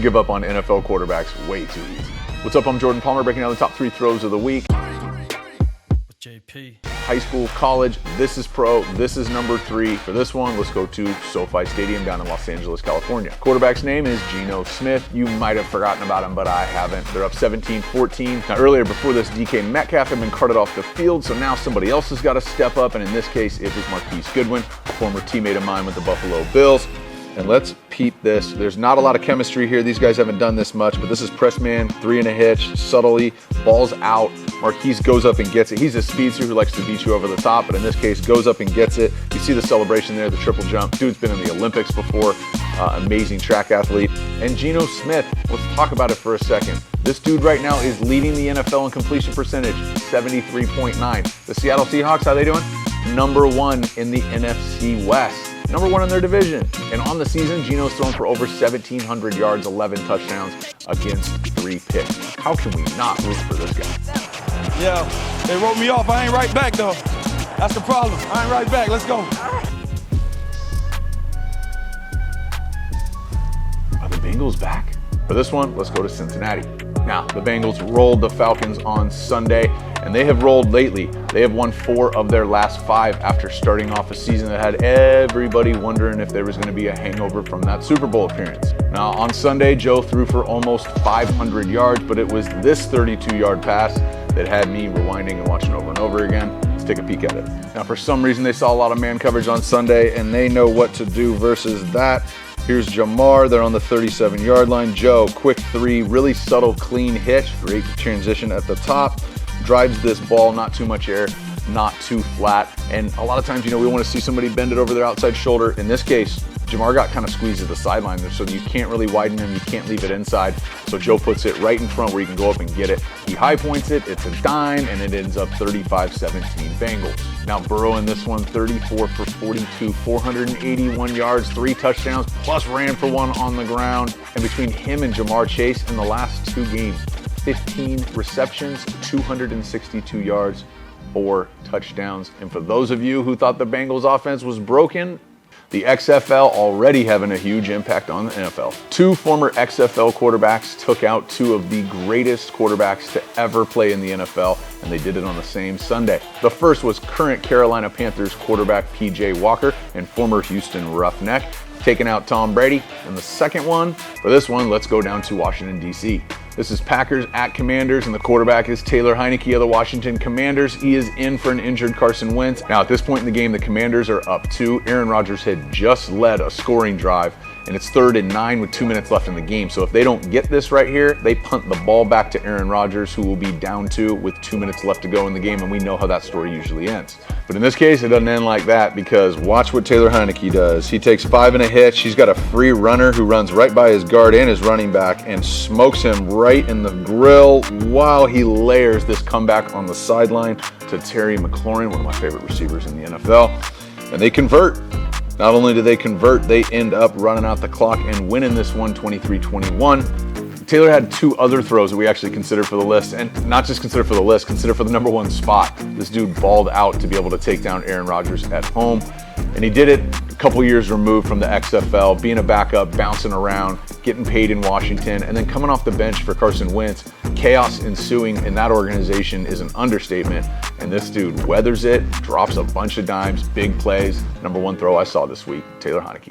give up on NFL quarterbacks way too easy. What's up? I'm Jordan Palmer, breaking down the top 3 throws of the week. With JP. High school, college, this is pro, this is number 3. For this one, let's go to SoFi Stadium down in Los Angeles, California. Quarterback's name is Geno Smith. You might have forgotten about him, but I haven't. They're up 17-14. Now earlier before this, DK Metcalf had been carted off the field, so now somebody else has got to step up, and in this case, it was Marquise Goodwin, a former teammate of mine with the Buffalo Bills. And let's peep this. There's not a lot of chemistry here. These guys haven't done this much, but this is press man, 3 and a hitch, subtly, ball's out. Marquise goes up and gets it. He's a speedster who likes to beat you over the top, but in this case, goes up and gets it. You see the celebration there, the triple jump. Dude's been in the Olympics before, amazing track athlete. And Geno Smith, let's talk about it for a second. This dude right now is leading the NFL in completion percentage, 73.9. The Seattle Seahawks, how they doing? Number 1 in the NFC West. Number 1 in their division. And on the season, Geno's thrown for over 1,700 yards, 11 touchdowns against 3 picks. How can we not root for this guy? Yeah, they wrote me off. I ain't right back, though. That's the problem. I ain't right back. Let's go. Are the Bengals back? For this one, let's go to Cincinnati. Now, the Bengals rolled the Falcons on Sunday, and they have rolled lately. They have won 4 of their last 5 after starting off a season that had everybody wondering if there was going to be a hangover from that Super Bowl appearance. Now, on Sunday, Joe threw for almost 500 yards, but it was this 32-yard pass that had me rewinding and watching over and over again. Let's take a peek at it. Now, for some reason, they saw a lot of man coverage on Sunday, and they know what to do versus that. Here's Jamar, they're on the 37-yard line. Joe, quick 3, really subtle, clean hitch. Great transition at the top. Drives this ball, not too much air, not too flat. And a lot of times, we want to see somebody bend it over their outside shoulder. In this case, Jamar got kind of squeezed at the sideline there, so you can't really widen him, you can't leave it inside. So Joe puts it right in front where you can go up and get it. He high points it, it's a dime, and it ends up 35-17 Bengals. Now Burrow in this one, 34 for 42, 481 yards, 3 touchdowns, plus ran for 1 on the ground. And between him and Jamar Chase in the last 2 games, 15 receptions, 262 yards, 4 touchdowns. And for those of you who thought the Bengals offense was broken, the XFL already having a huge impact on the NFL. 2 former XFL quarterbacks took out 2 of the greatest quarterbacks to ever play in the NFL, and they did it on the same Sunday. The first was current Carolina Panthers quarterback PJ Walker and former Houston Roughneck, taking out Tom Brady. And the second one, for this one, let's go down to Washington, D.C. This is Packers at Commanders, and the quarterback is Taylor Heineke of the Washington Commanders. He is in for an injured Carson Wentz. Now, at this point in the game, the Commanders are up 2. Aaron Rodgers had just led a scoring drive, and it's 3rd and 9 with 2 minutes left in the game. So if they don't get this right here, they punt the ball back to Aaron Rodgers, who will be down 2 with 2 minutes left to go in the game, and we know how that story usually ends. But in this case, it doesn't end like that, because watch what Taylor Heineke does. He takes 5 and a hitch. He's got a free runner who runs right by his guard and his running back and smokes him right in the grill while he layers this comeback on the sideline to Terry McLaurin, one of my favorite receivers in the NFL. And they convert. Not only do they convert, they end up running out the clock and winning this one 23-21. Taylor had 2 other throws that we actually considered for the list, and not just consider for the list, consider for the number 1 spot. This dude balled out to be able to take down Aaron Rodgers at home, and he did it a couple years removed from the XFL, being a backup, bouncing around, getting paid in Washington, and then coming off the bench for Carson Wentz. Chaos ensuing in that organization is an understatement, and this dude weathers it, drops a bunch of dimes, big plays. Number 1 throw I saw this week, Taylor Heineke.